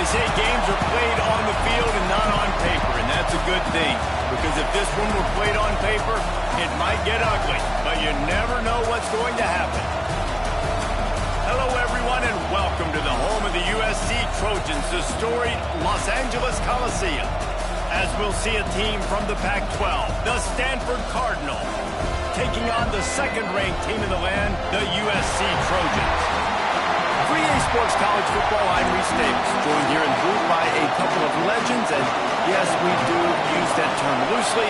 They say games are played on the field and not on paper, and that's a good thing. Because if this one were played on paper, it might get ugly. But you never know what's going to happen. Hello, everyone, and welcome to the home of the USC Trojans, the storied Los Angeles Coliseum. As we'll see a team from the Pac-12, the Stanford Cardinals, taking on the second-ranked team in the land, the USC Trojans. 3A Sports College Football, I'm Reese Davis, joined here in booth by a couple of legends, and yes, we do use that term loosely.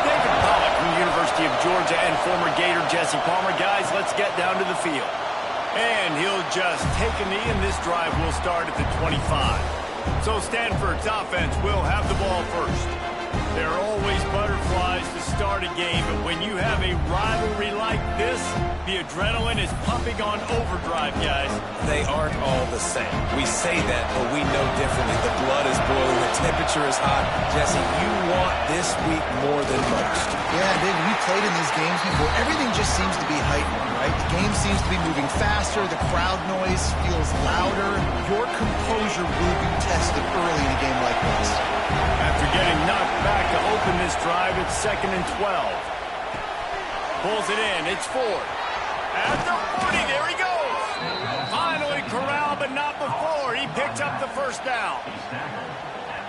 David Pollack from the University of Georgia and former Gator Jesse Palmer. Guys, let's get down to the field. And he'll just take a knee, and this drive will start at the 25. So Stanford's offense will have the ball first. There are always butterflies to start a game, but when you have a rivalry like this, the adrenaline is pumping on overdrive, guys. They aren't all the same. We say that, but we know differently. The blood is boiling, the temperature is hot. Jesse, you want this week more than most. Yeah, David, we played in these games before. Everything just seems to be heightened, right? The game seems to be moving faster. The crowd noise feels louder. Your composure will be tested early in a game like this. After getting knocked back to open this drive, it's 2nd and 12. Pulls it in. It's Ford. At the 40, there he goes. Finally corralled, but not before. He picks up the first down.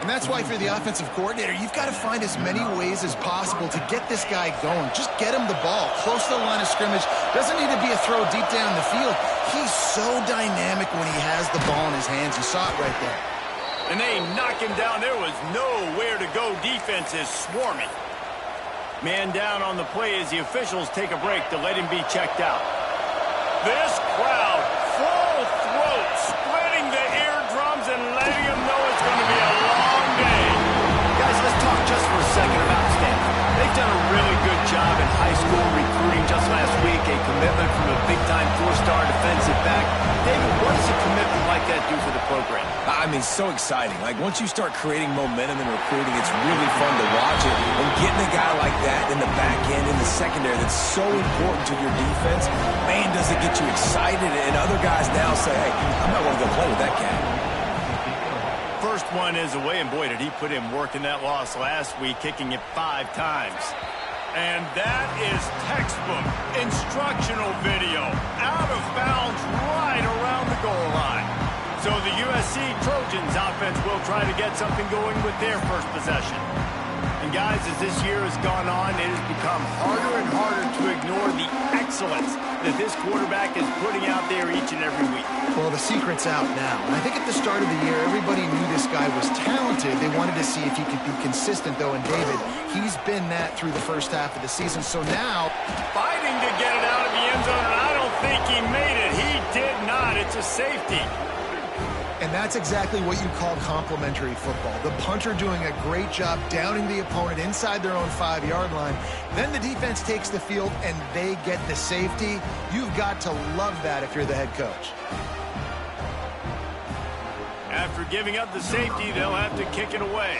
And that's why, if you're the offensive coordinator, you've got to find as many ways as possible to get this guy going. Just get him the ball close to the line of scrimmage. Doesn't need to be a throw deep down the field. He's so dynamic when he has the ball in his hands. You saw it right there. And they knock him down. There was nowhere to go. Defense is swarming. Man down on the play as the officials take a break to let him be checked out. This crowd, full throat, splitting the eardrums and letting them know it's going to be a long day. Guys, let's talk just for a second about Stanford. They've done a really good job in high school recruiting. Just last week, a commitment from a big-time 4-star defensive back. David, what does a commitment like that do for the program? I mean, so exciting. Like, once you start creating momentum in recruiting, it's really fun to watch it. And getting a guy like that in the back end, in the secondary, that's so important to your defense, man, does it get you excited. And other guys now say, hey, I'm not going to go play with that cat. First one is away, and boy, did he put in work in that loss last week, kicking it 5 times. And that is textbook instructional video. Out of bounds right around the goal line. So the USC Trojans offense will try to get something going with their first possession. And guys, as this year has gone on, it has become harder and harder to ignore the excellence that this quarterback is putting out there each and every week. Well, the secret's out now. And I think at the start of the year, everybody knew this guy was talented. They wanted to see if he could be consistent, though. And David, he's been that through the first half of the season. So now, fighting to get it out of the end zone, and I don't think he made it. He did not. It's a safety. and that's exactly what you call complementary football. The punter doing a great job downing the opponent inside their own 5-yard line. Then the defense takes the field, and they get the safety. You've got to love that if you're the head coach. After giving up the safety, they'll have to kick it away.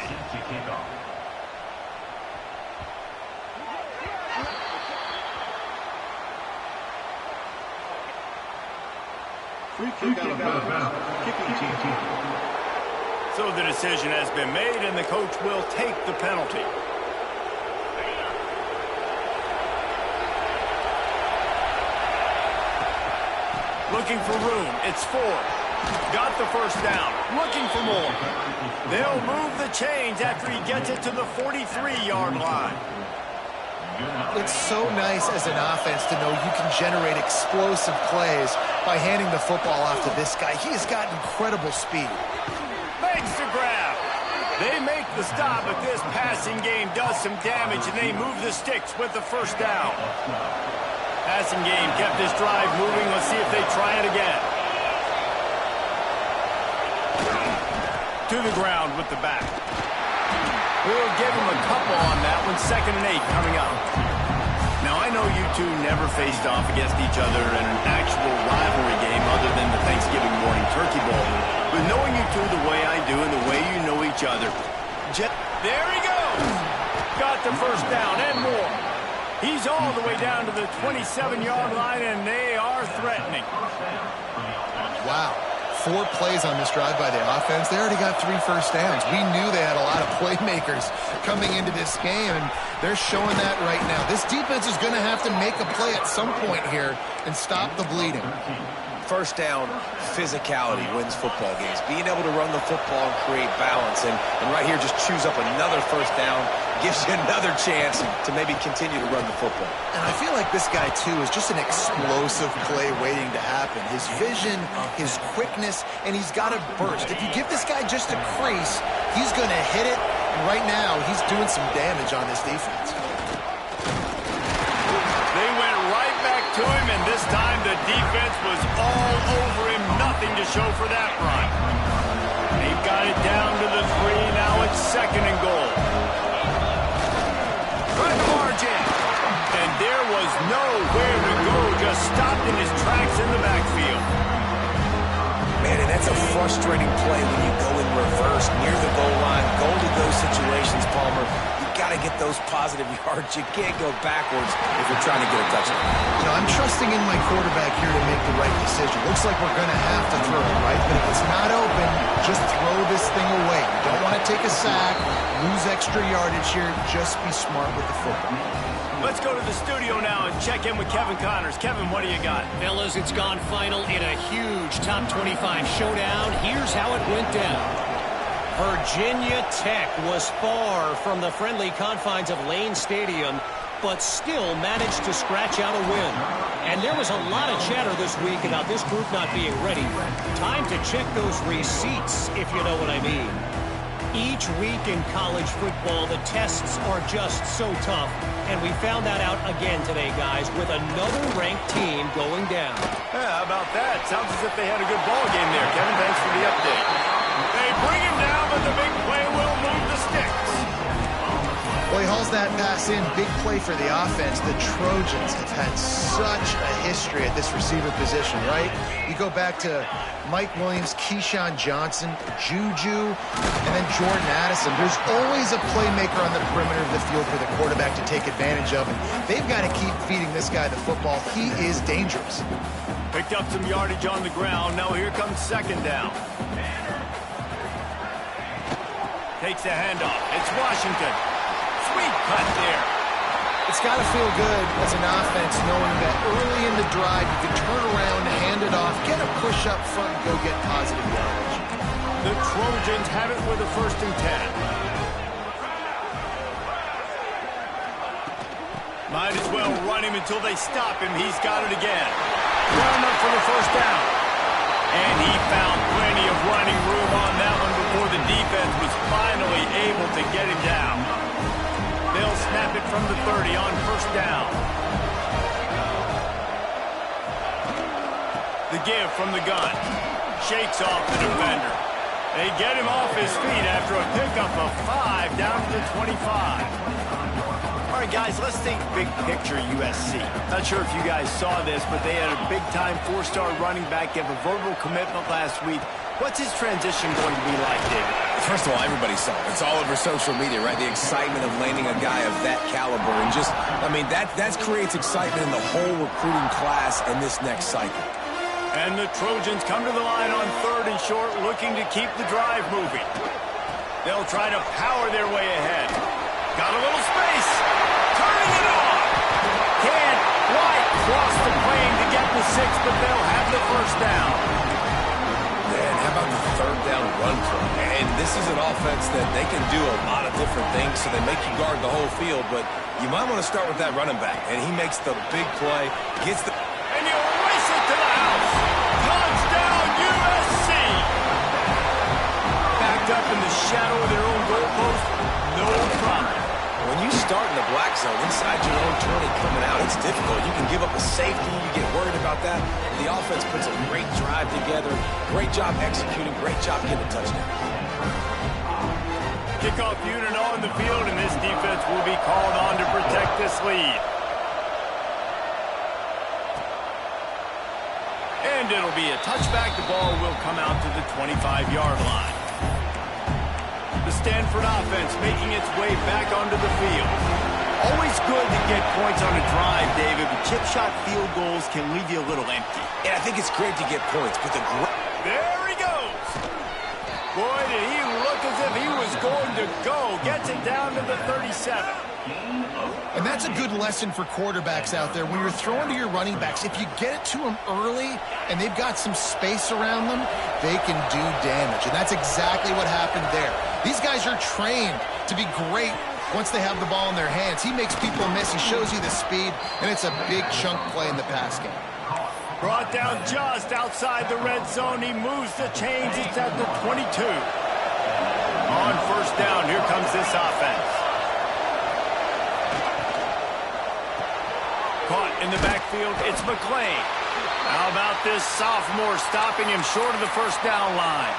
Free kick out of bounds. Kicking team. So the decision has been made, and the coach will take the penalty. Looking for room. It's Ford. Got the first down. Looking for more. They'll move the chains after he gets it to the 43-yard line. It's so nice as an offense to know you can generate explosive plays by handing the football off to this guy. He has got incredible speed. Makes the grab. They make the stop, but this passing game does some damage, and they move the sticks with the first down. Passing game kept this drive moving. Let's see if they try it again. To the ground with the back. We'll give him a couple on that one. 2nd and 8 coming up. Now, I know you two never faced off against each other in an actual rivalry game other than the Thanksgiving morning Turkey Bowl. But knowing you two the way I do and the way you know each other, there he goes! Got the first down and more. He's all the way down to the 27-yard line, and they are threatening. Wow. 4 plays on this drive by the offense. They already got 3 first downs. We knew they had a lot of playmakers coming into this game, and they're showing that right now. This defense is going to have to make a play at some point here and stop the bleeding. First down, physicality wins football games. Being able to run the football and create balance. And right here, just choose up another first down, gives you another chance to maybe continue to run the football. And I feel like this guy, too, is just an explosive play waiting to happen. His vision, his quickness, and he's got a burst. If you give this guy just a crease, he's going to hit it. And right now, he's doing some damage on this defense. They went right back to him, and this time the defense was all over him. Nothing to show for that run. They've got it down to the 3. Now it's 2nd and goal. Right margin. And there was nowhere to go. Just stopped in his tracks in the backfield. Man, and that's a frustrating play when you go in reverse near the goal line. Goal-to-go situations, Palmer. You got to get those positive yards. You can't go backwards if you're trying to get a touchdown. You know, I'm trusting in my quarterback here to make the right decision. Looks like we're going to have to throw it, right? But if it's not open, just throw this thing away. You don't want to take a sack, lose extra yardage here. Just be smart with the football. Let's go to the studio now and check in with Kevin Connors. Kevin, what do you got? Fellas, it's gone final in a huge top 25 showdown. Here's how it went down. Virginia Tech was far from the friendly confines of Lane Stadium, but still managed to scratch out a win. And there was a lot of chatter this week about this group not being ready. Time to check those receipts, if you know what I mean. Each week in college football, the tests are just so tough. And we found that out again today, guys, with another ranked team going down. Yeah, how about that? Sounds as if they had a good ball game there. Kevin, thanks for the update. They bring him down, but the big play will move the sticks. Well, he hauls that pass in. Big play for the offense. The Trojans have had such a history at this receiver position, right? You go back to Mike Williams, Keyshawn Johnson, Juju, and then Jordan Addison. There's always a playmaker on the perimeter of the field for the quarterback to take advantage of, and they've got to keep feeding this guy the football. He is dangerous. Picked up some yardage on the ground. Now here comes 2nd down. Takes the handoff. It's Washington. Sweet cut there. It's got to feel good as an offense knowing that early in the drive you can turn around, hand it off, get a push up front, and go get positive yardage. The Trojans have it with a 1st and 10. Might as well run him until they stop him. He's got it again. Run up for the 1st down. And he found plenty of running room on that one before the defense was finally able to get him down. They'll snap it from the 30 on 1st down. The give from the gun. Shakes off the defender. They get him off his feet after a pickup of 5 down to the 25. All right, guys, let's think big picture USC. Not sure if you guys saw this, but they had a big-time 4-star running back give a verbal commitment last week. What's his transition going to be like, David? First of all, everybody saw it. It's all over social media, right? The excitement of landing a guy of that caliber. And just, I mean, that creates excitement in the whole recruiting class in this next cycle. And the Trojans come to the line on 3rd and short, looking to keep the drive moving. They'll try to power their way ahead. Got a little space. Turning it on. Can't quite cross the plane to get the 6, but they'll have the 1st down. Man, how about the 3rd down run play? And this is an offense that they can do a lot of different things, so they make you guard the whole field, but you might want to start with that running back. And he makes the big play, gets the... And you race it to the house. Touchdown, USC. Backed up in the shadow of their own goalpost, no problem. When you start in the black zone inside your own 20 coming out, it's difficult. You can give up a safety. You get worried about that. The offense puts a great drive together. Great job executing. Great job getting a touchdown. Kickoff unit on the field, and this defense will be called on to protect this lead. And it'll be a touchback. The ball will come out to the 25-yard line. The Stanford offense making its way back onto the field. Always good to get points on a drive, David, but chip shot field goals can leave you a little empty. And I think it's great to get points, but There he Boy, did he look as if he was going to go. Gets it down to the 37. And that's a good lesson for quarterbacks out there. When you're throwing to your running backs, if you get it to them early and they've got some space around them, they can do damage. And that's exactly what happened there. These guys are trained to be great once they have the ball in their hands. He makes people miss. He shows you the speed, and it's a big chunk play in the pass game. Brought down just outside the red zone. He moves the chains. It's at the 22. On first down, here comes this offense. Caught in the backfield, it's McClain. How about this sophomore stopping him short of the first down line?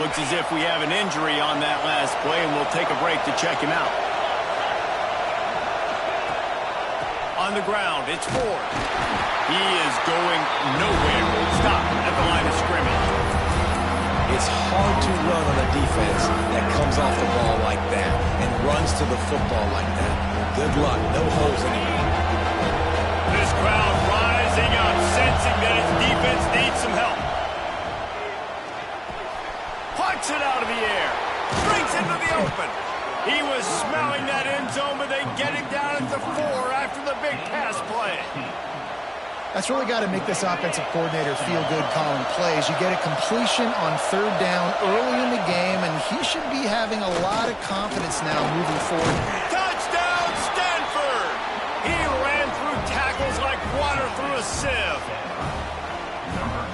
Looks as if we have an injury on that last play, and we'll take a break to check him out. On the ground, it's Ford. He is going nowhere. Stop at the line of scrimmage. It's hard to run on a defense that comes off the ball like that and runs to the football like that. Good luck. No holes anymore. This crowd rising up, sensing that his defense needs some help. Plucks it out of the air. Straight into the open. He was smelling that end zone, but they get him down at the 4 after the big pass play. That's really got to make this offensive coordinator feel good calling plays. You get a completion on third down early in the game, and he should be having a lot of confidence now moving forward. Touchdown, Stanford! He ran through tackles like water through a sieve.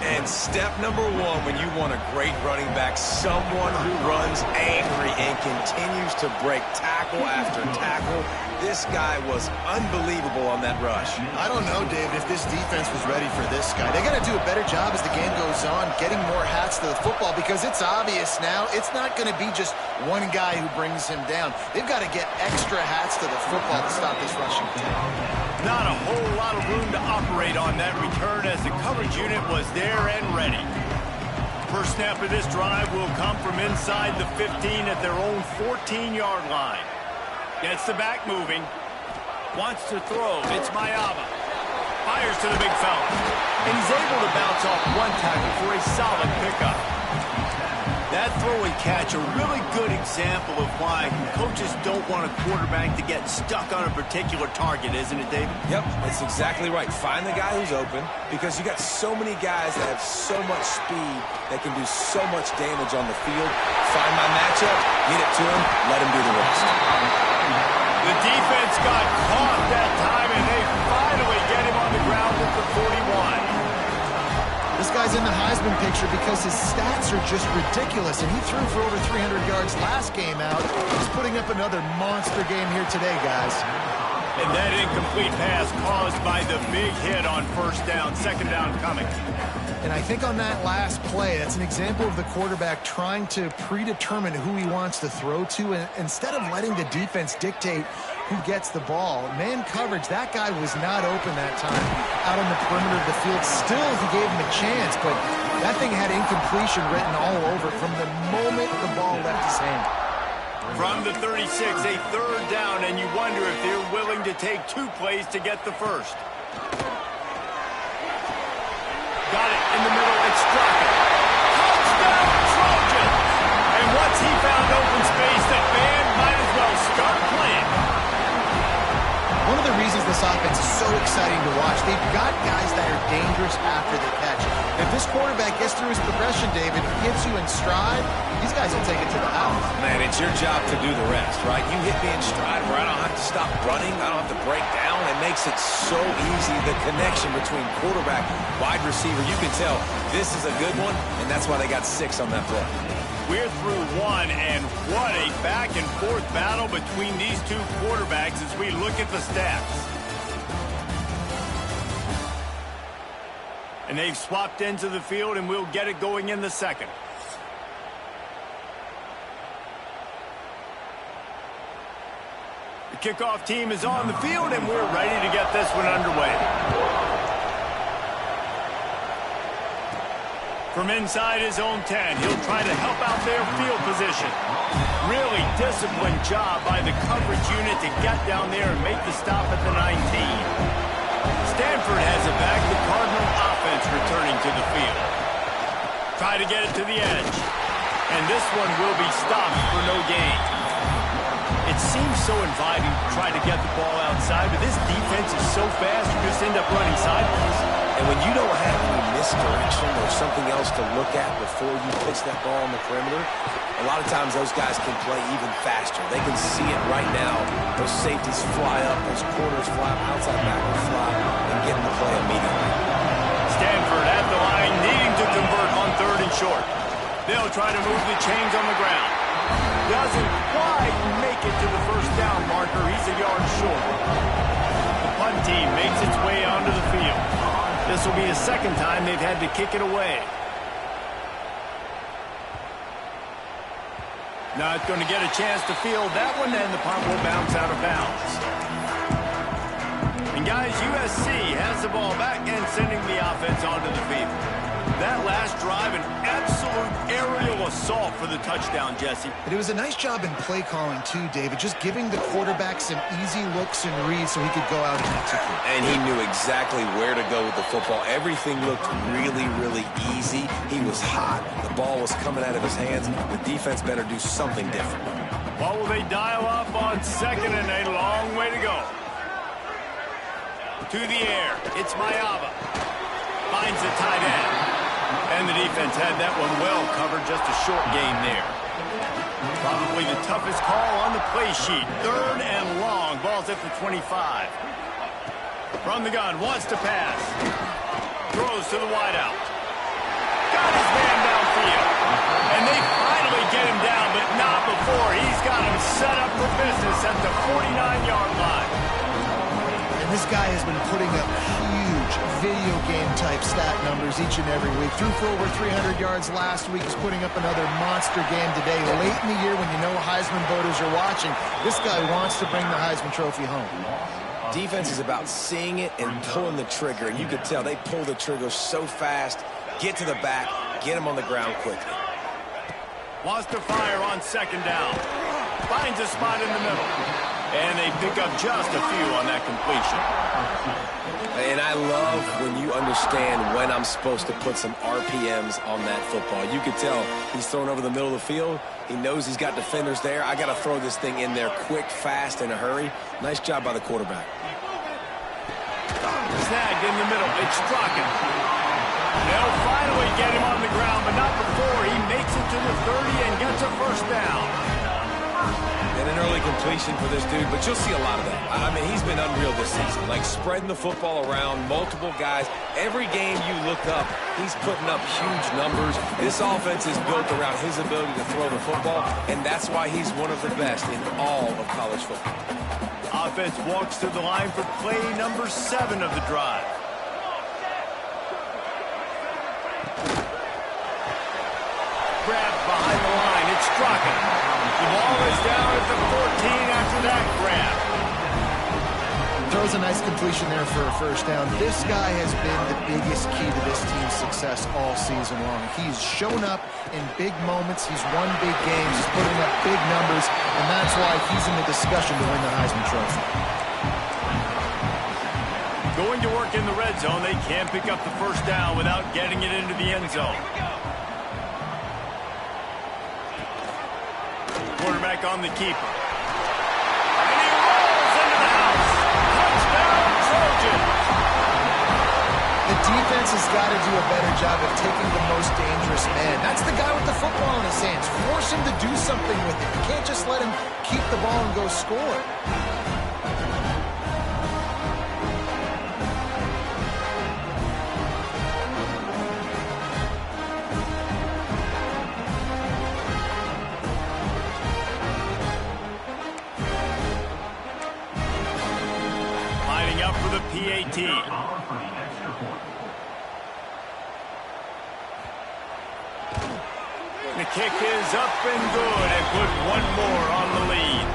And step number one when you want a great running back, someone who runs angry and continues to break tackle after tackle. This guy was unbelievable on that rush. I don't know, David, if this defense was ready for this guy. They got to do a better job as the game goes on, getting more hats to the football, because it's obvious now it's not going to be just one guy who brings him down. They've got to get extra hats to the football to stop this rushing attack. Not a whole lot of room to operate on that return as the coverage unit was there and ready. First snap of this drive will come from inside the 15 at their own 14-yard line. Gets the back moving. Wants to throw. It's Mayava. Fires to the big fella. And he's able to bounce off one tackle for a solid pickup. That throw and catch, a really good example of why coaches don't want a quarterback to get stuck on a particular target, isn't it, David? Yep, that's exactly right. Find the guy who's open, because you got so many guys that have so much speed that can do so much damage on the field. Find my matchup, get it to him, let him do the rest. The defense got caught that time, and they finally get him on the ground at the 41. This guy's in the Heisman picture because his stats are just ridiculous, and he threw for over 300 yards last game out. He's putting up another monster game here today, guys. And that incomplete pass caused by the big hit on first down, second down coming. And I think on that last play, that's an example of the quarterback trying to predetermine who he wants to throw to, and instead of letting the defense dictate who gets the ball. Man coverage, that guy was not open that time out on the perimeter of the field. Still, he gave him a chance, but that thing had incompletion written all over it from the moment the ball left his hand. From the 36, a third down, and you wonder if they're willing to take 2 plays to get the first. Got it in the middle, it's Straka. Touchdown, Trojans! And once he found open space, the band might as well start playing. One of the reasons this offense is so exciting to watch, they've got guys that are dangerous after the catch. If this quarterback gets through his progression, David, gets you in stride, these guys will take it to the house. Man, it's your job to do the rest, right? You hit me in stride where I don't have to stop running, I don't have to break down. It makes it so easy. The connection between quarterback, wide receiver, you can tell this is a good one, and that's why they got 6 on that play. We're through 1, and what a back-and-forth battle between these 2 quarterbacks as we look at the stats. And they've swapped into the field, and we'll get it going in the second. The kickoff team is on the field, and we're ready to get this one underway. From inside his own 10, he'll try to help out their field position. Really disciplined job by the coverage unit to get down there and make the stop at the 19. Stanford has it back. The Cardinal offense returning to the field. Try to get it to the edge. And this one will be stopped for no gain. It seems so inviting to try to get the ball outside, but this defense is so fast, you just end up running sideways. And when you don't have any misdirection or something else to look at before you pitch that ball on the perimeter, a lot of times those guys can play even faster. They can see it right now. Those safeties fly up, those corners fly up, outside backers fly and get in the play immediately. Stanford at the line, needing to convert on 3rd and short. They'll try to move the chains on the ground. Doesn't quite make it to the first down marker. He's a yard short. The punt team makes its way onto the field. This will be the second time they've had to kick it away. Not going to get a chance to field that one, and the punt will bounce out of bounds. And guys, USC has the ball back and sending the offense onto the field. That last drive, an absolute aerial assault for the touchdown, Jesse. But it was a nice job in play calling too, David, just giving the quarterback some easy looks and reads so he could go out and execute. And he knew exactly where to go with the football. Everything looked really, really easy. He was hot. The ball was coming out of his hands. The defense better do something different. What will they dial up on 2nd and a long way to go? To the air. It's Mayava. Finds the tight end. And the defense had that one well covered, just a short game there. Probably the toughest call on the play sheet. 3rd and long. Ball's at the 25. From the gun, wants to pass. Throws to the wideout. Got his man downfield. And they finally get him down, but not before. He's got him set up for business at the 49-yard line. And this guy has been putting up huge video game type stat numbers each and every week. Threw for over 300 yards last week. He's putting up another monster game today. Late in the year when you know Heisman voters are watching, this guy wants to bring the Heisman Trophy home. Defense is about seeing it and pulling the trigger. And you could tell they pull the trigger so fast, get to the back, get him on the ground quickly. Wants to fire on 2nd down. Finds a spot in the middle. And they pick up just a few on that completion. And I love when you understand when I'm supposed to put some RPMs on that football. You could tell he's throwing over the middle of the field. He knows he's got defenders there. I got to throw this thing in there quick, fast, in a hurry. Nice job by the quarterback. Snagged in the middle. It's Strachan. They'll finally get him on the ground, but not before he makes it to the 30 and gets a first down. And an early completion for this dude, but you'll see a lot of that. I mean, he's been unreal this season, like spreading the football around, multiple guys. Every game you look up, he's putting up huge numbers. This offense is built around his ability to throw the football, and that's why he's one of the best in all of college football. Offense walks to the line for play number 7 of the drive. Grab behind the line. It's Strachan. The ball is down at the 14 after that grab. Throws a nice completion there for a first down. This guy has been the biggest key to this team's success all season long. He's shown up in big moments. He's won big games. He's putting up big numbers, and that's why he's in the discussion to win the Heisman Trophy. Going to work in the red zone. They can't pick up the first down without getting it into the end zone. Quarterback on the keeper. And he rolls into the house. Touchdown, Trojans. The defense has got to do a better job of taking the most dangerous man. That's the guy with the football in his hands. Force him to do something with it. You can't just let him keep the ball and go score. For the PAT. The kick is up and good and put one more on the lead.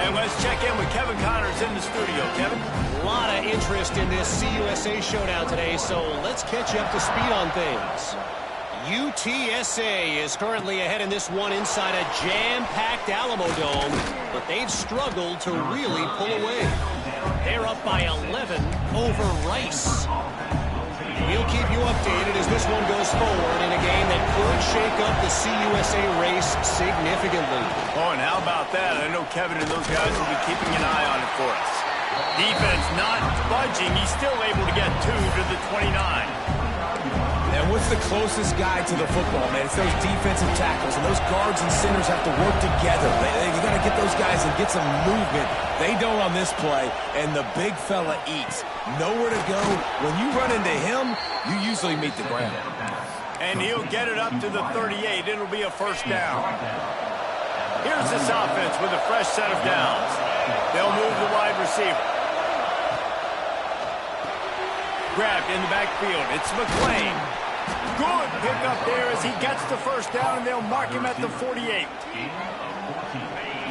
And let's check in with Kevin Connors in the studio. Kevin? A lot of interest in this CUSA showdown today, so let's catch you up to speed on things. UTSA is currently ahead in this one inside a jam-packed Alamo Dome, but they've struggled to really pull away. They're up by 11 over Rice. We'll keep you updated as this one goes forward in a game that could shake up the CUSA race significantly. Oh, and how about that? I know Kevin and those guys will be keeping an eye on it for us. Defense not budging. He's still able to get 2 to the 29. And what's the closest guy to the football, man? It's those defensive tackles, and those guards and centers have to work together. You got to get those guys and get some movement. They don't on this play, and the big fella eats. Nowhere to go. When you run into him, you usually meet the ground. And he'll get it up to the 38. It'll be a first down. Here's this offense with a fresh set of downs. They'll move the wide receiver. Grabbed in the backfield. It's McClain. Good pick up there as he gets the first down, and they'll mark him at the 48.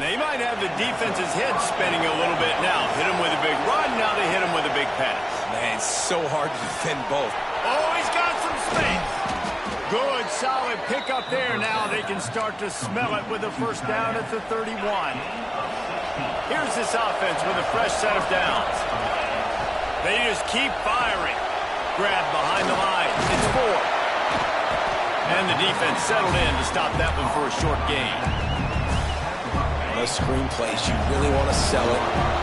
They might have the defense's head spinning a little bit now. Hit him with a big run, now they hit him with a big pass. Man, it's so hard to defend both. Oh, he's got some space. Good, solid pick up there. Now they can start to smell it with a first down at the 31. Here's this offense with a fresh set of downs. They just keep firing. Grab behind the line. It's 4. And the defense settled in to stop that one for a short gain. Those screen plays, you really want to sell it,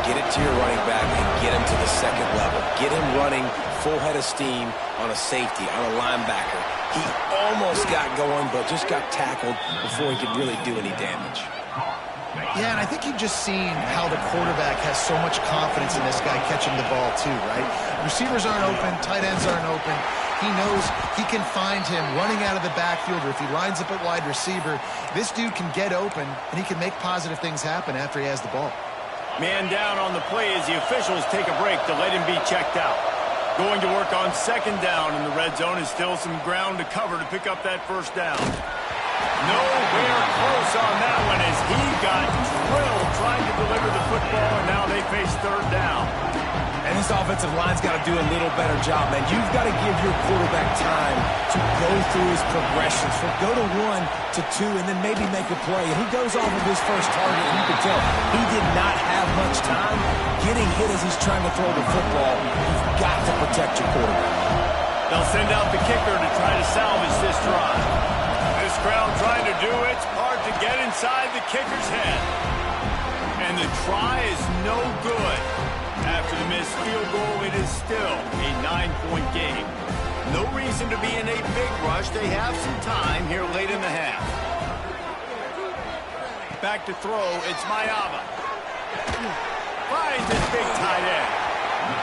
get it to your running back, and get him to the second level. Get him running full head of steam on a safety, on a linebacker. He almost got going, but just got tackled before he could really do any damage. Yeah, and I think you've just seen how the quarterback has so much confidence in this guy catching the ball too, right? Receivers aren't open, tight ends aren't open. He knows he can find him running out of the backfield, or if he lines up at wide receiver, this dude can get open, and he can make positive things happen after he has the ball. Man down on the play as the officials take a break to let him be checked out. Going to work on second down in the red zone, is still some ground to cover to pick up that first down. Nowhere close on that one as he got drilled trying to deliver the football, and now they face third down. And this offensive line's got to do a little better job, man. You've got to give your quarterback time to go through his progressions. From go to 1 to 2 and then maybe make a play. And he goes off of his first target, and you can tell he did not have much time getting hit as he's trying to throw the football. You've got to protect your quarterback. They'll send out the kicker to try to salvage this drive. This crowd trying to do its part to get inside the kicker's head. And the try is no good. After the missed field goal, it is still a 9-point game. No reason to be in a big rush. They have some time here late in the half. Back to throw, it's Mayava. Finds his big tight end.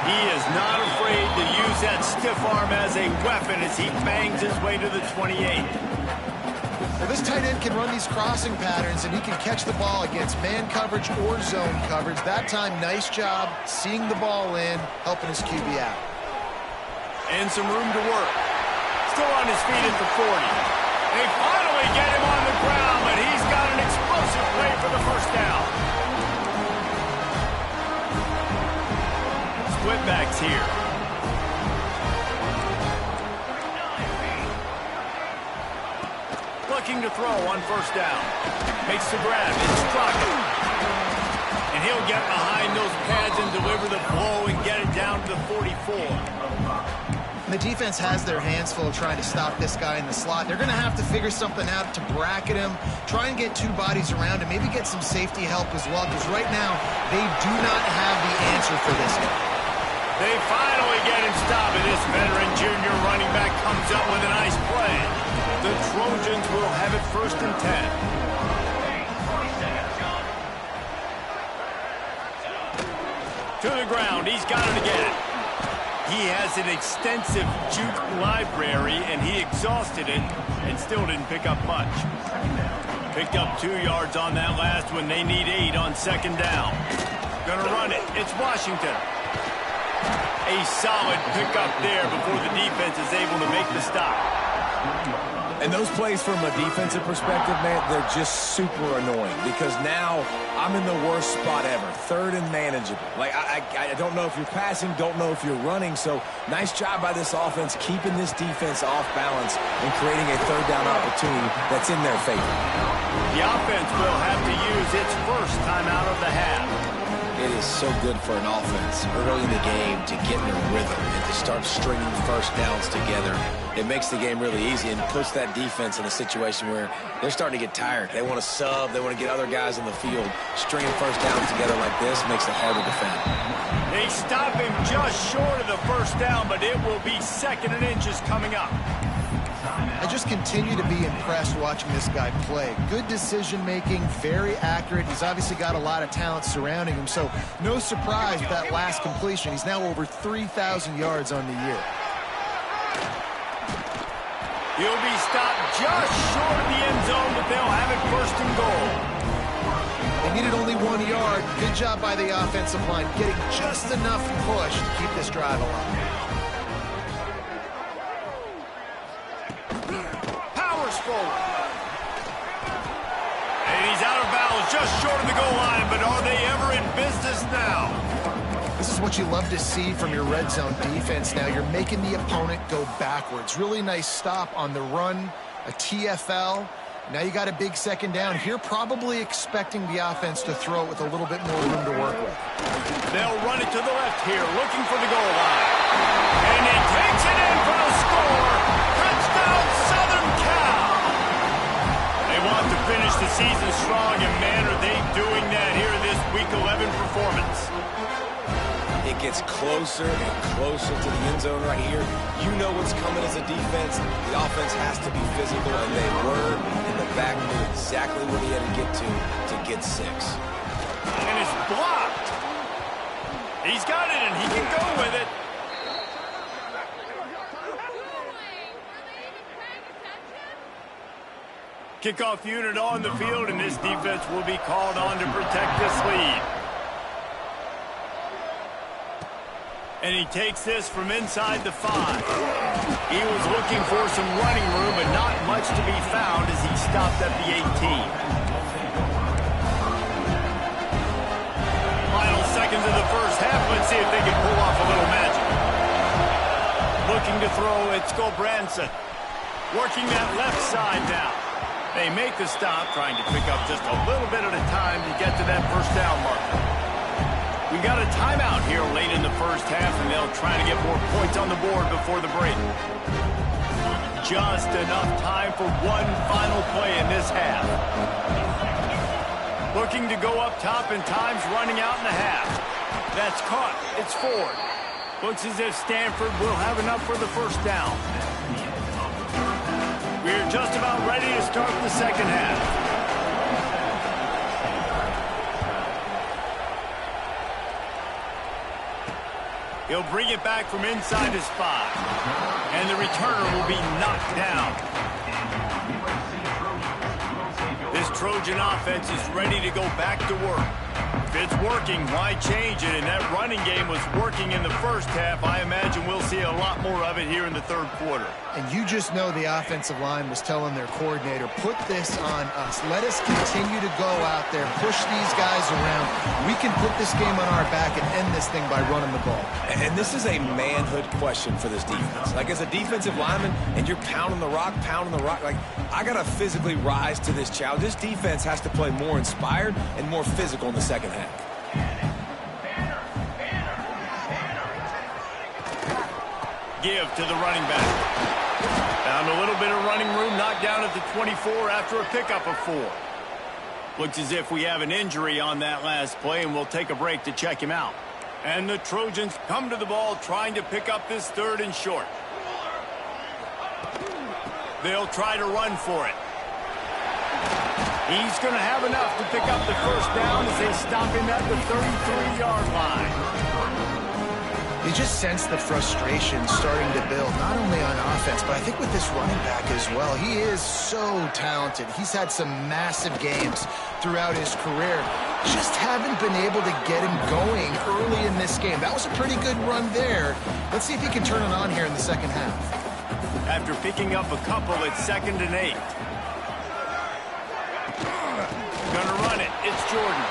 He is not afraid to use that stiff arm as a weapon as he bangs his way to the 28. Well, this tight end can run these crossing patterns, and he can catch the ball against man coverage or zone coverage. That time, nice job seeing the ball in, helping his QB out. And some room to work. Still on his feet at the 40. They finally get him on the ground, but he's got an explosive play for the first down. Split backs here. Looking to throw on first down. Makes the grab. It's Crockett. And he'll get behind those pads and deliver the blow and get it down to the 44. And the defense has their hands full trying to stop this guy in the slot. They're going to have to figure something out to bracket him, try and get 2 bodies around him, maybe get some safety help as well, because right now they do not have the answer for this guy. They finally get him stopped, and this veteran junior running back comes up with a nice play. The Trojans will have it first and 10. To the ground, he's got it again. He has an extensive juke library, and he exhausted it and still didn't pick up much. Picked up 2 yards on that last one. They need 8 on second down. Gonna run it. It's Washington. A solid pickup there before the defense is able to make the stop. And those plays from a defensive perspective, man, they're just super annoying because now I'm in the worst spot ever, third and manageable. Like, I don't know if you're passing, don't know if you're running, so nice job by this offense keeping this defense off balance and creating a third down opportunity that's in their favor. The offense will have to use its first timeout of the half. It is so good for an offense early in the game to get in a rhythm and to start stringing first downs together. It makes the game really easy and puts that defense in a situation where they're starting to get tired. They want to sub. They want to get other guys in the field. Stringing first downs together like this makes it hard to defend. They stop him just short of the first down, but it will be 2nd and inches coming up. I just continue to be impressed watching this guy play. Good decision-making, very accurate. He's obviously got a lot of talent surrounding him, so no surprise with that last completion. He's now over 3,000 yards on the year. He'll be stopped just short of the end zone, but they'll have it 1st and goal. They needed only 1 yard. Good job by the offensive line, getting just enough push to keep this drive alive. Forward. And he's out of bounds just short of the goal line, but are they ever in business now? This is what you love to see from your red zone defense now. You're making the opponent go backwards. Really nice stop on the run, a TFL. Now you got a big 2nd down here, probably expecting the offense to throw it with a little bit more room to work with. They'll run it to the left here, looking for the goal line. And he takes it in for the score. Touchdown, Southern Cal. They want to finish the season strong, and man, are they doing that here in this Week 11 performance. It gets closer and closer to the end zone right here. You know what's coming as a defense. The offense has to be physical, and they were. And the back knew exactly where he had to get 6. And it's blocked. He's got it, and he can go with it. Kickoff unit on the field, and this defense will be called on to protect this lead. And he takes this from inside the 5. He was looking for some running room, but not much to be found as he stopped at the 18. Final seconds of the first half. Let's see if they can pull off a little magic. Looking to throw, it's Gulbranson. Working that left side now. They make the stop, trying to pick up just a little bit at a time to get to that first down marker. We've got a timeout here late in the first half, and they'll try to get more points on the board before the break. Just enough time for one final play in this half. Looking to go up top, and time's running out in the half. That's caught. It's Ford. Looks as if Stanford will have enough for the first down. We're just about ready to start the second half. He'll bring it back from inside his 5. And the returner will be knocked down. This Trojan offense is ready to go back to work. If it's working, why change it? And that running game was working in the first half. I imagine we'll see a lot more of it here in the 3rd quarter. And you just know the offensive line was telling their coordinator, put this on us. Let us continue to go out there, push these guys around. We can put this game on our back and end this thing by running the ball. And this is a manhood question for this defense. Like, as a defensive lineman, and you're pounding the rock, like, I got to physically rise to this challenge. This defense has to play more inspired and more physical in the second half. Give to the running back. Found a little bit of running room, knocked down at the 24 after a pickup of 4. Looks as if we have an injury on that last play, and we'll take a break to check him out. And the Trojans come to the ball, trying to pick up this 3rd and short. They'll try to run for it. He's going to have enough to pick up the first down as they stop him at the 33-yard line. You just sense the frustration starting to build, not only on offense, but I think with this running back as well. He is so talented. He's had some massive games throughout his career. Just haven't been able to get him going early in this game. That was a pretty good run there. Let's see if he can turn it on here in the second half. After picking up a couple, it's 2nd and 8. Gonna run it. It's Jordan.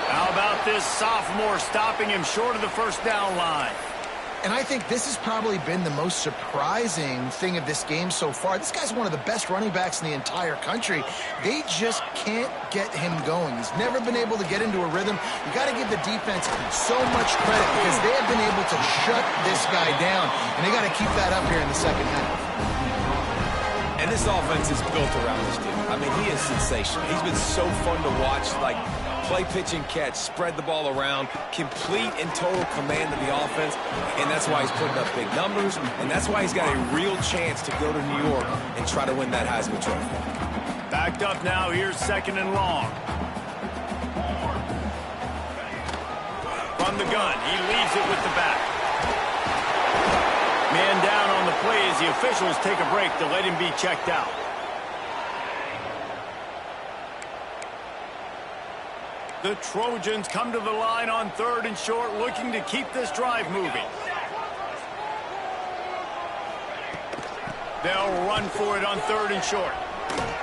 How about this sophomore stopping him short of the first down line? And I think this has probably been the most surprising thing of this game so far. This guy's one of the best running backs in the entire country. They just can't get him going. He's never been able to get into a rhythm. You got to give the defense so much credit because they have been able to shut this guy down, and they got to keep that up here in the second half. And this offense is built around this dude. I mean, he is sensational. He's been so fun to watch, like play, pitch, and catch, spread the ball around, complete and total command of the offense, and that's why he's putting up big numbers, and that's why he's got a real chance to go to New York and try to win that Heisman Trophy. Backed up now, here's 2nd and long. From the gun, he leaves it with the back. Man down on the play as the officials take a break to let him be checked out. The Trojans come to the line on 3rd and short, looking to keep this drive moving. They'll run for it on 3rd and short.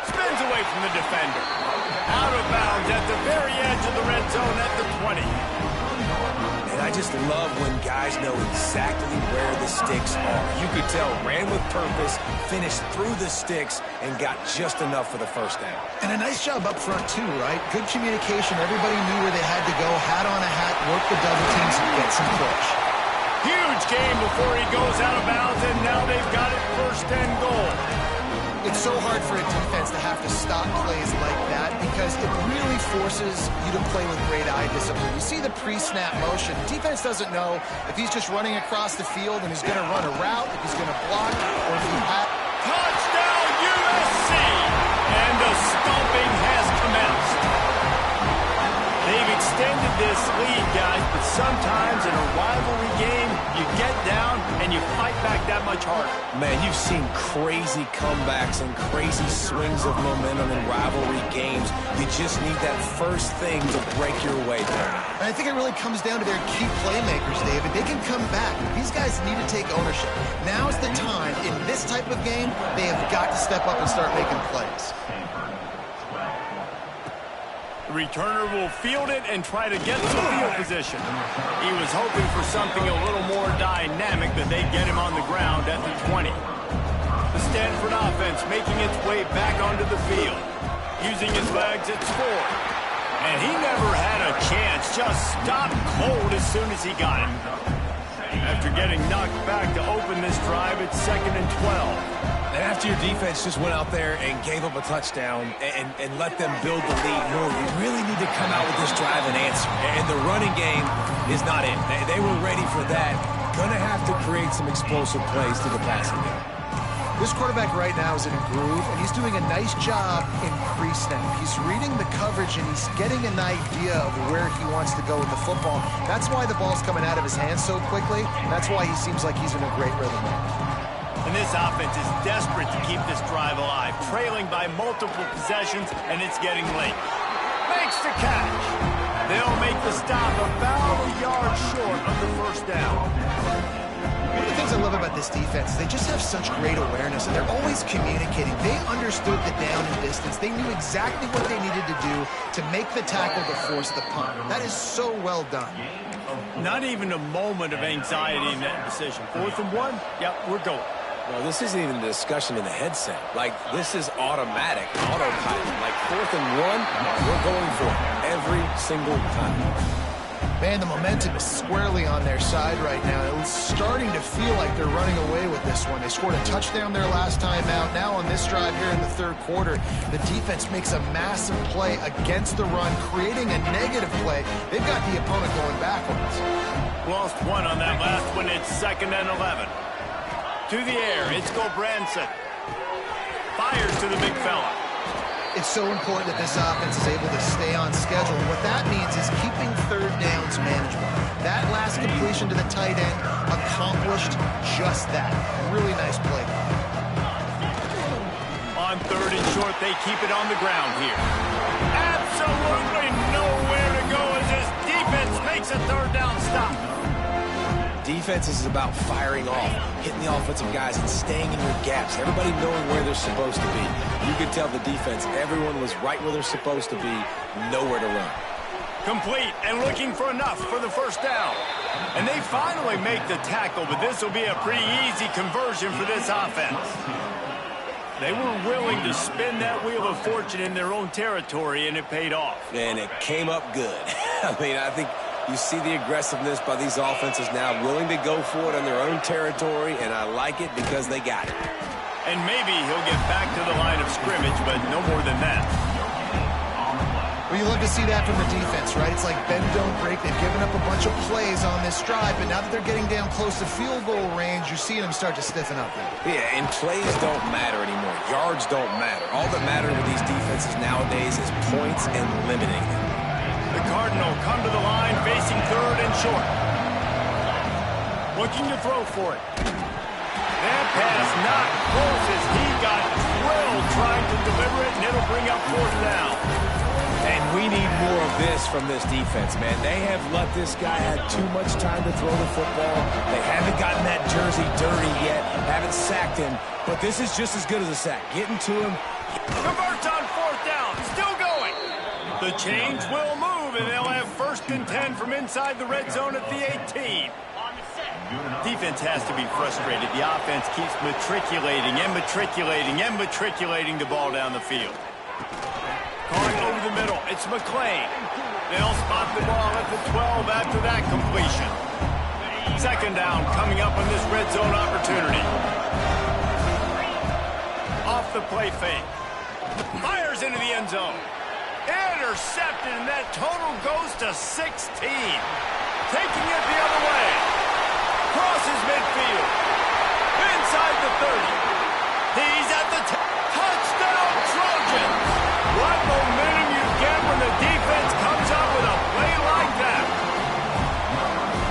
Spins away from the defender. Out of bounds at the very edge of the red zone at the 20. And I just love when guys know exactly where the sticks are. You could tell, ran with purpose, finished through the sticks, and got just enough for the first down. And a nice job up front, too, right? Good communication. Everybody knew where they had to go. Hat on a hat, work the double teams, and get some push. Huge game before he goes out of bounds, and now they've got it 1st and goal. It's so hard for a defense to have to stop plays like that because it really forces you to play with great eye discipline. You see the pre-snap motion. Defense doesn't know if he's just running across the field and he's going to run a route, if he's going to block, or if he has... Touchdown, USC! And the stomping has commenced. They've extended this lead, guys, but sometimes in a rivalry game, you get down and you fight back that much harder. Man, you've seen crazy comebacks and crazy swings of momentum in rivalry games. You just need that first thing to break your way there. And I think it really comes down to their key playmakers, David. They can come back. These guys need to take ownership. Now's the time. In this type of game, they have got to step up and start making plays. The returner will field it and try to get some field position. He was hoping for something a little more dynamic, that they'd get him on the ground at the 20. The Stanford offense making its way back onto the field. Using his legs, it's 4. And he never had a chance, just stopped cold as soon as he got him. After getting knocked back to open this drive, it's 2nd and 12. And after your defense just went out there and gave up a touchdown and let them build the lead more, you really need to come out with this drive and answer. And the running game is not it. They were ready for that. Gonna have to create some explosive plays to the passing game. This quarterback right now is in a groove, and he's doing a nice job in pre-snap. He's reading the coverage, and he's getting an idea of where he wants to go with the football. That's why the ball's coming out of his hands so quickly. That's why he seems like he's in a great rhythm now. And this offense is desperate to keep this drive alive, trailing by multiple possessions, and it's getting late. Makes the catch. They'll make the stop about a yard short of the 1st down. One of the things I love about this defense is they just have such great awareness, and they're always communicating. They understood the down and distance. They knew exactly what they needed to do to make the tackle to force the punt. That is so well done. Not even a moment of anxiety in that decision. 4th and 1, yep, we're going. Well, this isn't even a discussion in the headset. Like, this is automatic, autopilot. Like, 4th and 1, we're going for it every single time. Man, the momentum is squarely on their side right now. It's starting to feel like they're running away with this one. They scored a touchdown their last time out. Now on this drive here in the 3rd quarter, the defense makes a massive play against the run, creating a negative play. They've got the opponent going backwards. Lost 1 on that last one. It's 2nd and 11. To the air, it's Gobranson. Fires to the big fella. It's so important that this offense is able to stay on schedule. And what that means is keeping 3rd downs manageable. That last completion to the tight end accomplished just that. Really nice play. On 3rd and short, they keep it on the ground here. Absolutely nowhere to go as this defense makes a 3rd down stop. Defense is about firing off, hitting the offensive guys and staying in your gaps. Everybody knowing where they're supposed to be. You could tell the defense, everyone was right where they're supposed to be, nowhere to run. Complete and looking for enough for the 1st down. And they finally make the tackle, but this will be a pretty easy conversion for this offense. They were willing to spin that wheel of fortune in their own territory, and it paid off. And it came up good. I mean, I think you see the aggressiveness by these offenses now, willing to go for it on their own territory, and I like it because they got it. And maybe he'll get back to the line of scrimmage, but no more than that. Well, you love to see that from the defense, right? It's like bend, don't break. They've given up a bunch of plays on this drive, but now that they're getting down close to field goal range, you're seeing them start to stiffen up there. Yeah, and plays don't matter anymore. Yards don't matter. All that matters with these defenses nowadays is points and limiting them. The Cardinal come to the line, facing third and short. Looking to throw for it. That pass not close as he got drilled trying to deliver it, and it'll bring up fourth down. And we need more of this from this defense, man. They have let this guy have too much time to throw the football. They haven't gotten that jersey dirty yet, haven't sacked him, but this is just as good as a sack. Getting to him. Converts on fourth down, still going. The chains will move, and they'll have 1st and 10 from inside the red zone at the 18. Defense has to be frustrated. The offense keeps matriculating the ball down the field. Caught over the middle. It's McClain. They'll spot the ball at the 12 after that completion. 2nd down coming up on this red zone opportunity. Off the play fake. Fires into the end zone. Intercepted, and that total goes to 16. Taking it the other way. Crosses midfield. Inside the 30. He's at the touchdown, Trojans. What momentum you get when the defense comes up with a play like that.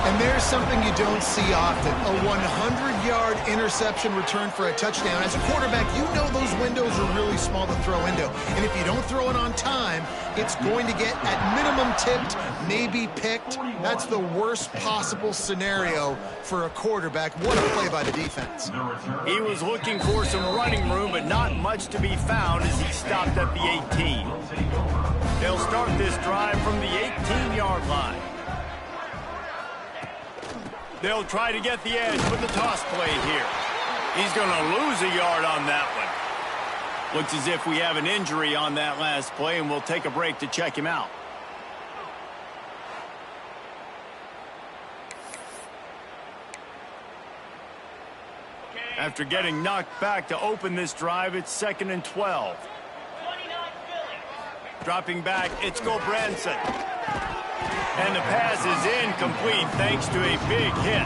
And there's something you don't see often, a 100-yard interception return for a touchdown. As a quarterback, you know those windows are really small to throw into. And if you don't throw it on time, it's going to get, at minimum, tipped, maybe picked. That's the worst possible scenario for a quarterback. What a play by the defense. He was looking for some running room, but not much to be found as he stopped at the 18. They'll start this drive from the 18-yard line. They'll try to get the edge with the toss play here. He's going to lose a yard on that one. Looks as if we have an injury on that last play, and we'll take a break to check him out. After getting knocked back to open this drive, it's 2nd and 12. Dropping back, it's Gulbranson. And the pass is incomplete thanks to a big hit.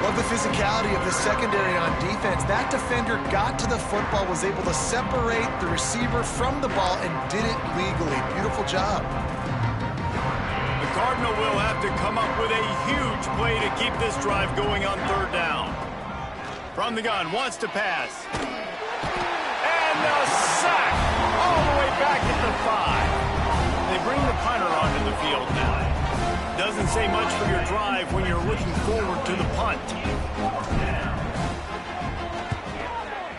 Love the physicality of the secondary on defense. That defender got to the football, was able to separate the receiver from the ball, and did it legally. Beautiful job. The Cardinal will have to come up with a huge play to keep this drive going on 3rd down. From the gun, wants to pass. And the sack all the way back at the 5. They bring the punter onto the field now. Doesn't say much for your drive when you're looking forward to the punt.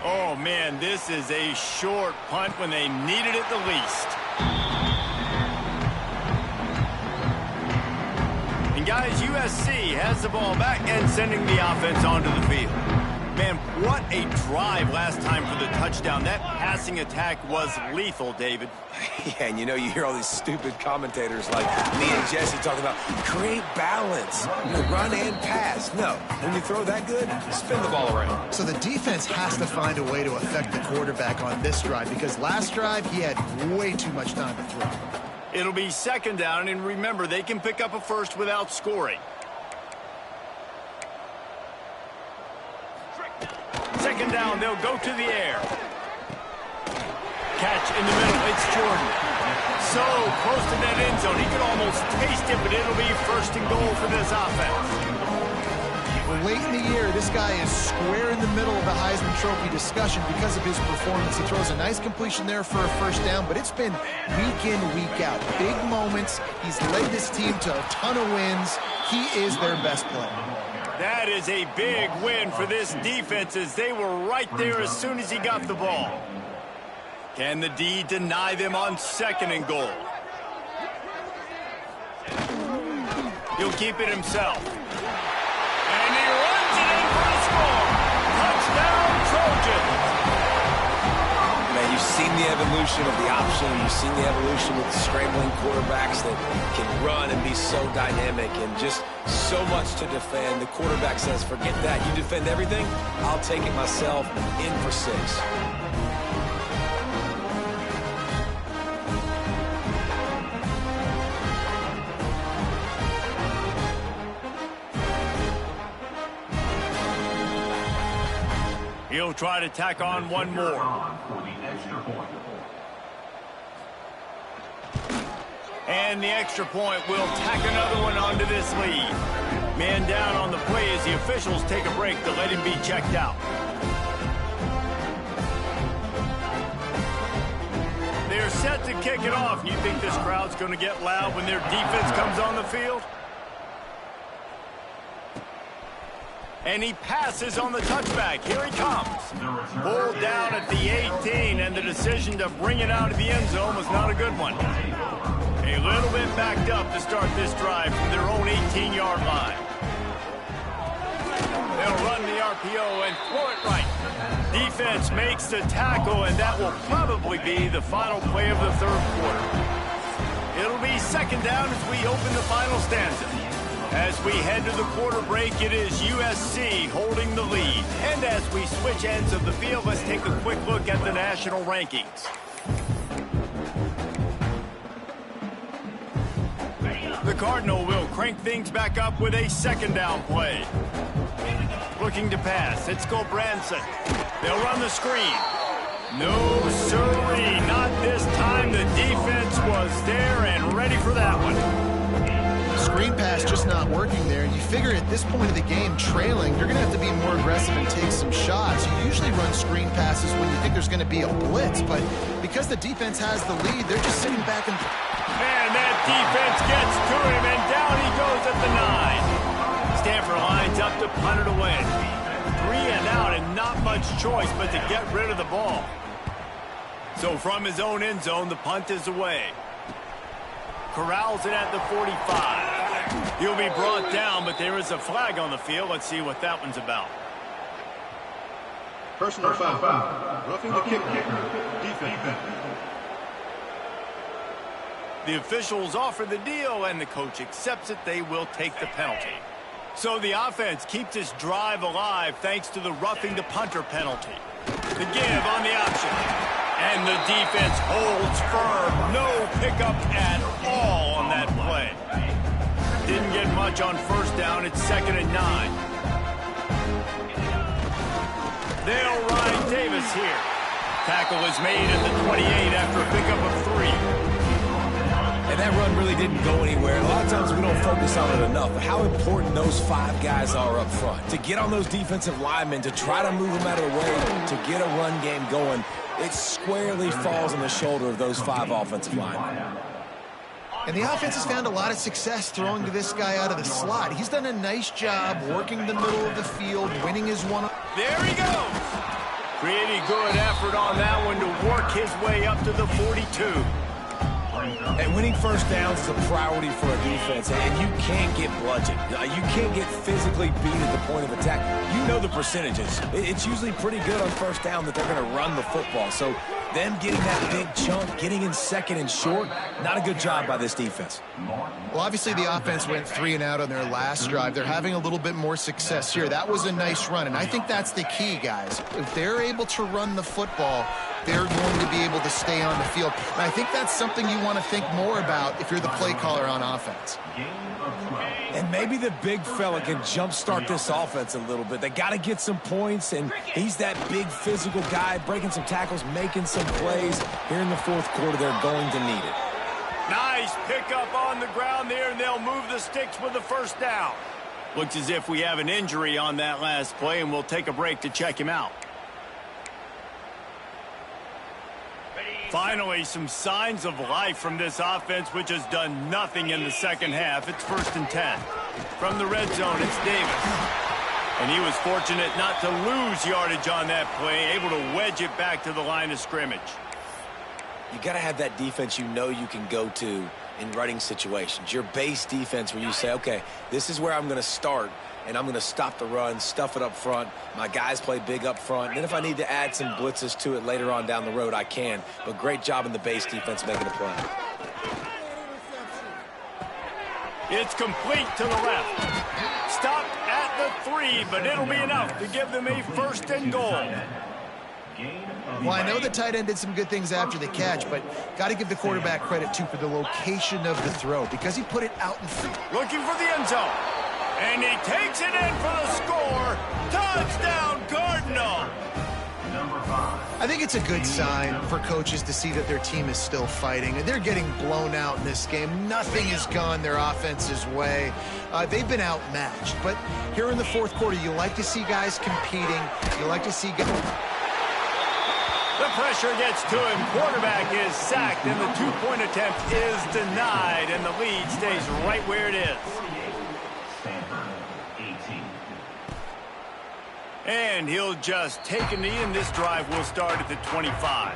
Oh, man, this is a short punt when they needed it the least. And, guys, USC has the ball back and sending the offense onto the field. Man, what a drive last time for the touchdown. That passing attack was lethal, David. Yeah, and you know, you hear all these stupid commentators like me and Jesse talking about create balance, run and pass. No, when you throw that good, spin the ball around. So the defense has to find a way to affect the quarterback on this drive, because last drive he had way too much time to throw. It'll be 2nd down, and remember, they can pick up a first without scoring. 2nd down, they'll go to the air. Catch in the middle, it's Jordan. So close to that end zone, he could almost taste it, but it'll be 1st and goal for this offense. Well, late in the year, this guy is square in the middle of the Heisman Trophy discussion because of his performance. He throws a nice completion there for a 1st down, but it's been week in, week out. Big moments. He's led this team to a ton of wins. He is their best player. That is a big win for this defense, as they were right there as soon as he got the ball. Can the D deny them on 2nd and goal? He'll keep it himself. seen the evolution of the option. You've seen the evolution with scrambling quarterbacks that can run and be so dynamic and just so much to defend. The quarterback says, forget that. You defend everything, I'll take it myself. In for 6. He'll try to tack on one more. And the extra point will tack another one onto this lead. Man down on the play as the officials take a break to let him be checked out. They're set to kick it off. You think this crowd's going to get loud when their defense comes on the field? And he passes on the touchback. Here he comes. Pulled down at the 18, and the decision to bring it out of the end zone was not a good one. A little bit backed up to start this drive from their own 18-yard line. They'll run the RPO and throw it right. Defense makes the tackle, and that will probably be the final play of the third quarter. It'll be second down as we open the final stanza. As we head to the quarter break, it is USC holding the lead. And as we switch ends of the field, let's take a quick look at the national rankings. The Cardinal will crank things back up with a second down play. Looking to pass. It's Branson. They'll run the screen. No, sirree. Not this time. The defense was there and ready for that one. Screen pass just not working there. You figure at this point of the game, trailing, you're going to have to be more aggressive and take some shots. You usually run screen passes when you think there's going to be a blitz, but because the defense has the lead, they're just sitting back and... And that defense gets to him, and down he goes at the 9. Stanford lines up to punt it away. 3 and out, and not much choice but to get rid of the ball. So from his own end zone, the punt is away. Corrals it at the 45. He'll be brought down, but there is a flag on the field. Let's see what that one's about. Personal foul. Roughing the kicker. Defense. The officials offer the deal, and the coach accepts it. They will take the penalty. So the offense keeps this drive alive thanks to the roughing the punter penalty. The give on the option. And the defense holds firm. No pickup at all on that play. Didn't get much on first down. It's 2nd and 9. They'll ride Davis here. Tackle is made at the 28 after a pickup of 3. And that run really didn't go anywhere. A lot of times we don't focus on it enough, but how important those 5 guys are up front. To get on those defensive linemen, to try to move them out of the way, to get a run game going, it squarely falls on the shoulder of those 5 offensive linemen. And the offense has found a lot of success throwing to this guy out of the slot. He's done a nice job working the middle of the field, winning his one. There he goes. Pretty good effort on that one to work his way up to the 42. And winning first downs is a priority for a defense, and you can't get bludgeoned. You can't get physically beat at the point of attack. You know the percentages. It's usually pretty good on first down that they're going to run the football. So them getting that big chunk, getting in second and short, not a good job by this defense. Well, obviously the offense went 3 and out on their last drive. They're having a little bit more success here. That was a nice run, and I think that's the key, guys. If they're able to run the football, they're going to be able to stay on the field. And I think that's something you want to think more about if you're the play caller on offense. And maybe the big fella can jumpstart this offense a little bit. They got to get some points, and he's that big physical guy, breaking some tackles, making some plays. Here in the fourth quarter, they're going to need it. Nice pickup on the ground there, and they'll move the sticks with the first down. Looks as if we have an injury on that last play, and we'll take a break to check him out. Finally, some signs of life from this offense, which has done nothing in the second half. It's 1st and 10. From the red zone, it's Davis. And he was fortunate not to lose yardage on that play, able to wedge it back to the line of scrimmage. You got to have that defense you know you can go to in running situations. Your base defense where you say, okay, this is where I'm going to start, and I'm going to stop the run, stuff it up front. My guys play big up front. And then if I need to add some blitzes to it later on down the road, I can. But great job in the base defense making a play. It's complete to the left. Stopped at the 3, but it'll be enough to give them a 1st and goal. Well, I know the tight end did some good things after the catch, but got to give the quarterback credit, too, for the location of the throw because he put it out in front. Looking for the end zone. And he takes it in for the score. Touchdown, Cardinal. I think it's a good sign for coaches to see that their team is still fighting. They're getting blown out in this game. Nothing has gone their offense's way. They've been outmatched. But here in the 4th quarter, you like to see guys competing. You like to see guys... The pressure gets to him. Quarterback is sacked, and the 2-point attempt is denied, and the lead stays right where it is. And he'll just take a knee, and this drive will start at the 25.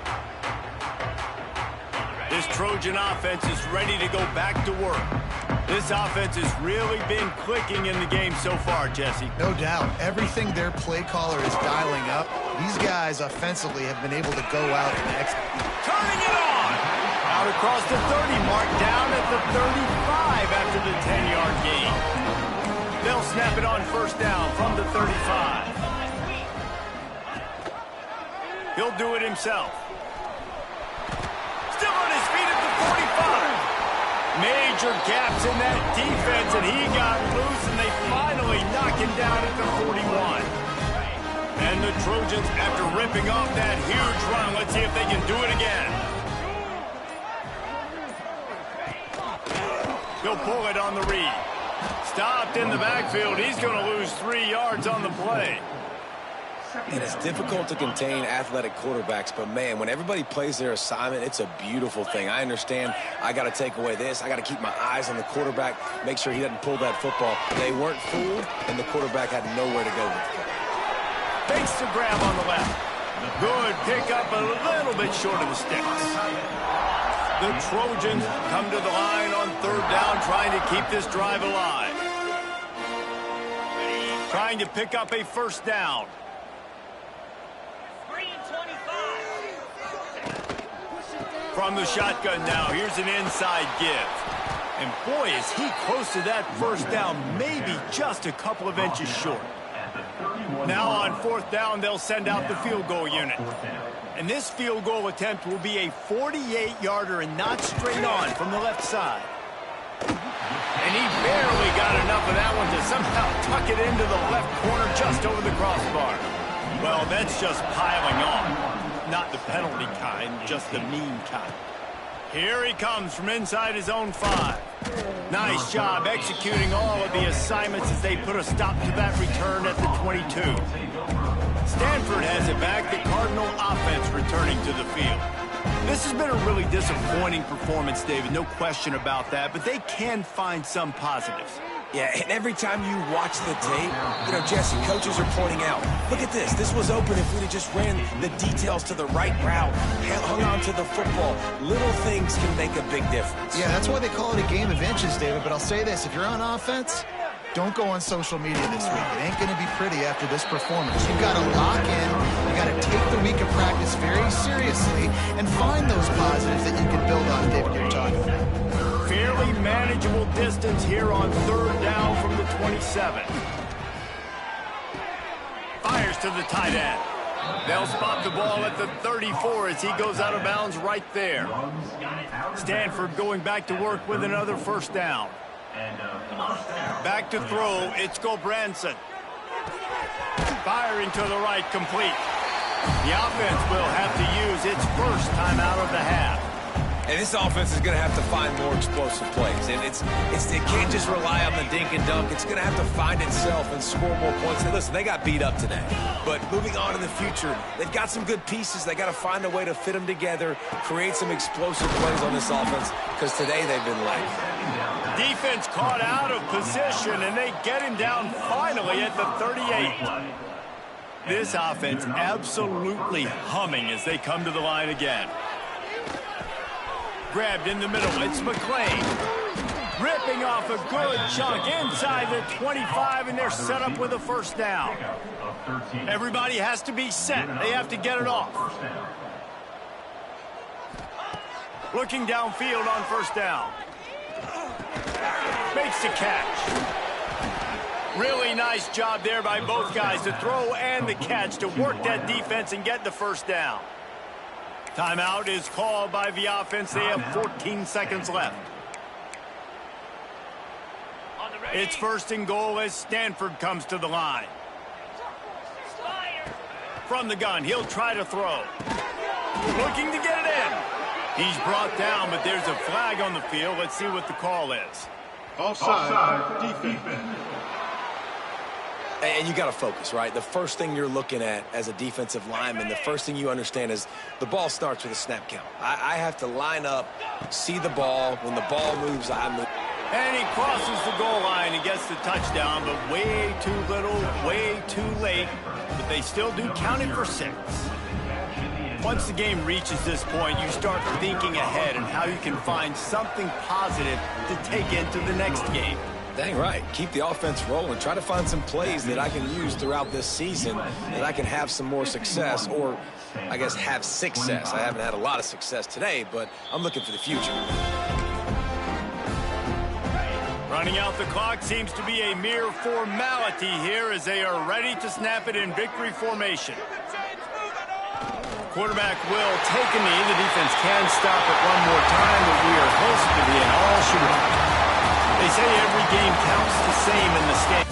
This Trojan offense is ready to go back to work. This offense has really been clicking in the game so far, Jesse. No doubt. Everything their play caller is dialing up, these guys offensively have been able to go out and execute. Turning it on! Out across the 30 mark, down at the 35 after the 10-yard gain. They'll snap it on 1st down from the 35. He'll do it himself. Still on his feet at the 45. Major gaps in that defense, and he got loose, and they finally knock him down at the 41. And the Trojans, after ripping off that huge run, let's see if they can do it again. He'll pull it on the read. Stopped in the backfield. He's going to lose 3 yards on the play. And it's difficult to contain athletic quarterbacks, but, man, when everybody plays their assignment, it's a beautiful thing. I understand I got to take away this. I got to keep my eyes on the quarterback, make sure he doesn't pull that football. They weren't fooled, and the quarterback had nowhere to go with it. Fakes the grab on the left. Good pickup, a little bit short of the sticks. The Trojans come to the line on 3rd down, trying to keep this drive alive. Trying to pick up a 1st down. From the shotgun now, here's an inside give. And boy, is he close to that 1st down, maybe just a couple of inches short. Now on 4th down, they'll send out the field goal unit. And this field goal attempt will be a 48-yarder and not straight on from the left side. And he barely got enough of that one to somehow tuck it into the left corner just over the crossbar. Well, that's just piling on. Not the penalty kind, just the mean kind. Here he comes from inside his own 5. Nice job executing all of the assignments as they put a stop to that return at the 22. Stanford has it back, the Cardinal offense returning to the field. This has been a really disappointing performance, David, no question about that, but they can find some positives. Yeah, and every time you watch the tape, you know, Jesse, coaches are pointing out, look at this. This was open if we'd have just ran the details to the right route, hung on to the football. Little things can make a big difference. Yeah, that's why they call it a game of inches, David. But I'll say this, if you're on offense, don't go on social media this week. It ain't going to be pretty after this performance. You've got to lock in. You've got to take the week of practice very seriously and find those positives that you can build on, David, you're talking about. Fairly manageable distance here on 3rd down from the 27. Fires to the tight end. They'll spot the ball at the 34 as he goes out of bounds right there. Stanford going back to work with another 1st down. Back to throw, it's Gulbranson. Firing to the right, complete. The offense will have to use its 1st timeout of the half. And this offense is going to have to find more explosive plays. And it can't just rely on the dink and dunk. It's going to have to find itself and score more points. And listen, they got beat up today. But moving on in the future, they've got some good pieces. They got to find a way to fit them together, create some explosive plays on this offense, because today they've been lacking. Defense caught out of position, and they get him down finally at the 38. This offense absolutely humming as they come to the line again. Grabbed in the middle. It's McClain. Ripping off a good chunk inside the 25, and they're set up with a first down. Everybody has to be set. They have to get it off. Looking downfield on first down. Makes the catch. Really nice job there by both guys, the throw and the catch, to work that defense and get the first down. Timeout is called by the offense. They have 14 seconds left. It's first and goal as Stanford comes to the line. From the gun, he'll try to throw. Looking to get it in. He's brought down, but there's a flag on the field. Let's see what the call is. Offside, defense. And you got to focus, right? The first thing you're looking at as a defensive lineman, the first thing you understand is the ball starts with a snap count. I have to line up, see the ball. When the ball moves, I move. And he crosses the goal line and gets the touchdown, but way too little, way too late. But they still do count it for 6. Once the game reaches this point, you start thinking ahead and how you can find something positive to take into the next game. Dang right. Keep the offense rolling. Try to find some plays that I can use throughout this season that I can have some more success, or I guess have success. I haven't had a lot of success today, but I'm looking for the future. Running out the clock seems to be a mere formality here as they are ready to snap it in victory formation. Quarterback will take a knee. The defense can stop it one more time, but we are close to being all shooting. They say every game counts the same in the stands.